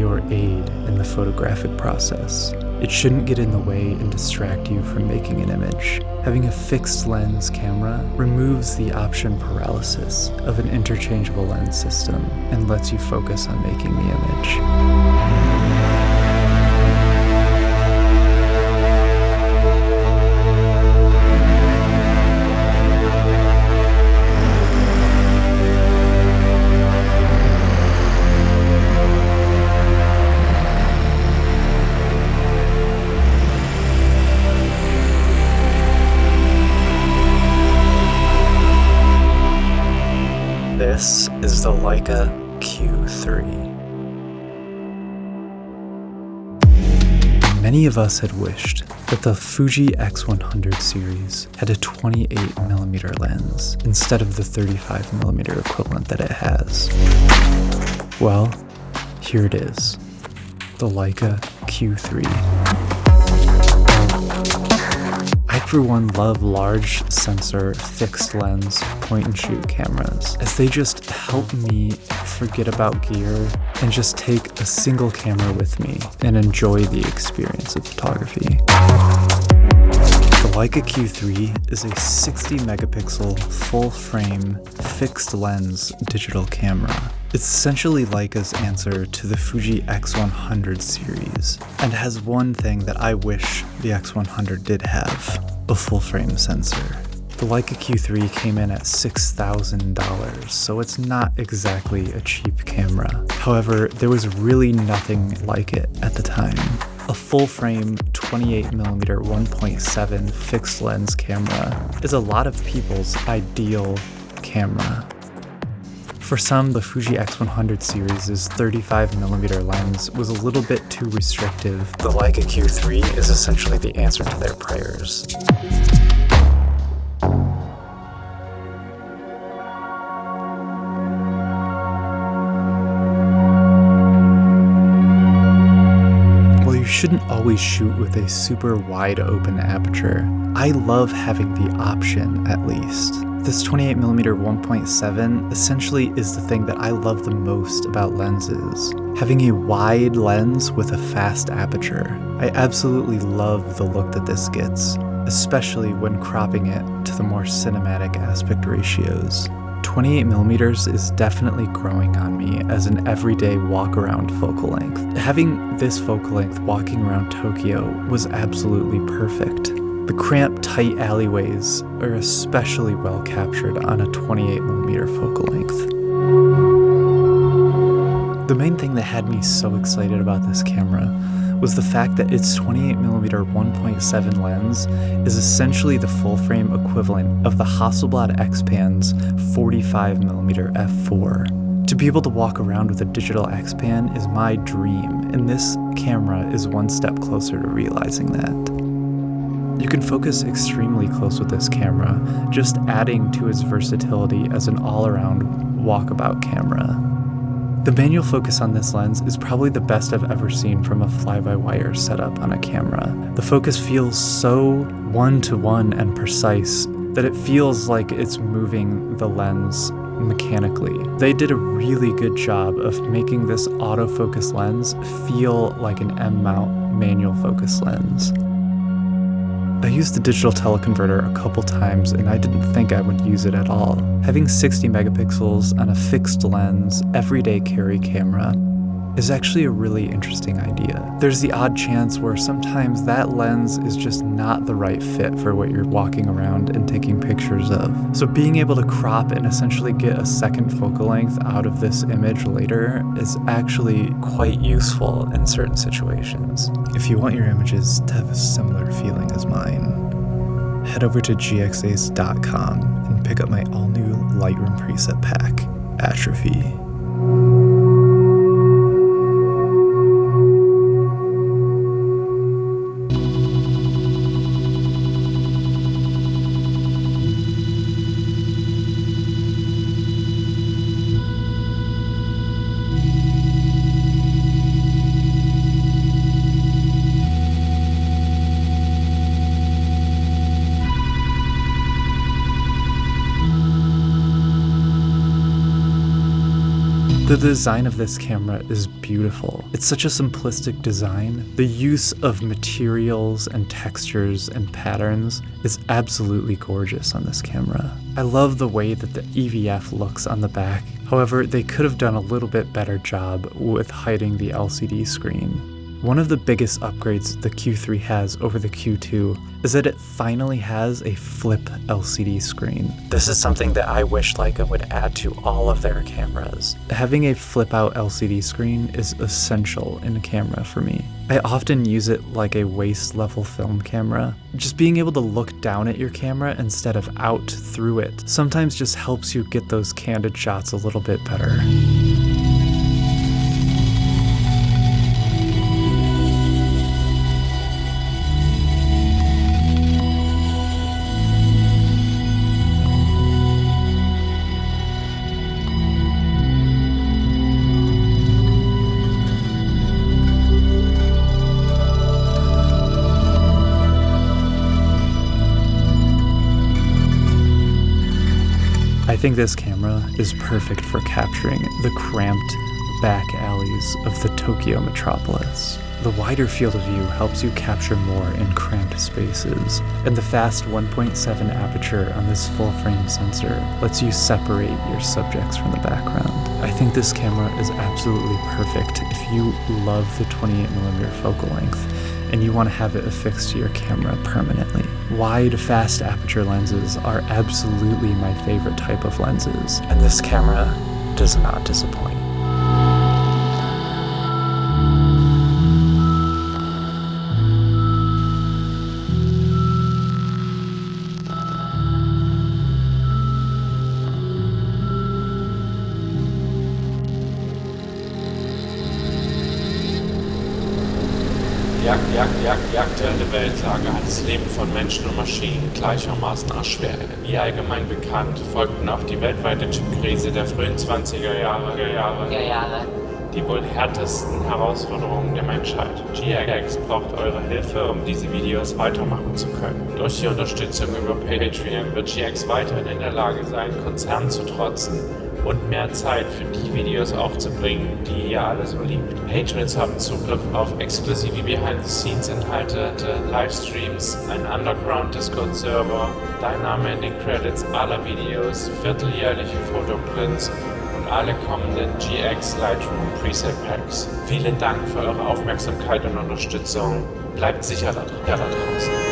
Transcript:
your aid in the photographic process. It shouldn't get in the way and distract you from making an image. Having a fixed lens camera removes the option paralysis of an interchangeable lens system and lets you focus on making the image. This is the Leica Q3. Many of us had wished that the Fuji X100 series had a 28mm lens instead of the 35mm equivalent that it has. Well, here it is, the Leica Q3. I, for one, love large sensor, fixed lens, point-and-shoot cameras, as they just help me forget about gear and just take a single camera with me and enjoy the experience of photography. The Leica Q3 is a 60-megapixel, full-frame, fixed-lens digital camera. It's essentially Leica's answer to the Fuji X100 series, and has one thing that I wish the X100 did have: a full-frame sensor. The Leica Q3 came in at $6,000, so it's not exactly a cheap camera. However, there was really nothing like it at the time. A full-frame 28mm 1.7 fixed lens camera is a lot of people's ideal camera. For some, the Fuji X100 series' 35mm lens was a little bit too restrictive. The Leica Q3 is essentially the answer to their prayers. While you shouldn't always shoot with a super wide open aperture, I love having the option, at least. This 28mm 1.7 essentially is the thing that I love the most about lenses. Having a wide lens with a fast aperture. I absolutely love the look that this gets, especially when cropping it to the more cinematic aspect ratios. 28mm is definitely growing on me as an everyday walk-around focal length. Having this focal length walking around Tokyo was absolutely perfect. The cramped, tight alleyways are especially well captured on a 28mm focal length. The main thing that had me so excited about this camera was the fact that its 28mm 1.7 lens is essentially the full-frame equivalent of the Hasselblad X-Pan's 45mm f4. To be able to walk around with a digital X-Pan is my dream, and this camera is one step closer to realizing that. You can focus extremely close with this camera, just adding to its versatility as an all-around walkabout camera. The manual focus on this lens is probably the best I've ever seen from a fly-by-wire setup on a camera. The focus feels so one-to-one and precise that it feels like it's moving the lens mechanically. They did a really good job of making this autofocus lens feel like an M-mount manual focus lens. I used the digital teleconverter a couple times and I didn't think I would use it at all. Having 60 megapixels on a fixed lens, everyday carry camera is actually a really interesting idea. There's the odd chance where sometimes that lens is just not the right fit for what you're walking around and taking pictures of. So being able to crop and essentially get a second focal length out of this image later is actually quite useful in certain situations. If you want your images to have a similar feeling as mine, head over to gxace.com and pick up my all-new Lightroom preset pack, Atrophy. The design of this camera is beautiful. It's such a simplistic design. The use of materials and textures and patterns is absolutely gorgeous on this camera. I love the way that the EVF looks on the back. However, they could have done a little bit better job with hiding the LCD screen. One of the biggest upgrades the Q3 has over the Q2 is that it finally has a flip LCD screen. This is something that I wish Leica would add to all of their cameras. Having a flip out LCD screen is essential in a camera for me. I often use it like a waist level film camera. Just being able to look down at your camera instead of out through it sometimes just helps you get those candid shots a little bit better. I think this camera is perfect for capturing the cramped back alleys of the Tokyo metropolis. The wider field of view helps you capture more in cramped spaces, and the fast 1.7 aperture on this full-frame sensor lets you separate your subjects from the background. I think this camera is absolutely perfect if you love the 28mm focal length and you want to have it affixed to your camera permanently. Wide, fast aperture lenses are absolutely my favorite type of lenses, and this camera does not disappoint. Die aktuelle Weltlage hat das Leben von Menschen und Maschinen gleichermaßen erschwert. Wie allgemein bekannt, folgten auch die weltweite Chipkrise der frühen 20er Jahre. Die wohl härtesten Herausforderungen der Menschheit. GX braucht eure Hilfe, um diese Videos weitermachen zu können. Durch die Unterstützung über Patreon wird GX weiterhin in der Lage sein, Konzernen zu trotzen und mehr Zeit für die Videos aufzubringen, die ihr alle so liebt. Patrons haben Zugriff auf exklusive Behind-the-Scenes-Inhalte, Livestreams, einen Underground-Discord-Server, dein Name in den Credits aller Videos, vierteljährliche Fotoprints und alle kommenden GX Lightroom Preset Packs. Vielen Dank für eure Aufmerksamkeit und Unterstützung. Bleibt sicher da draußen.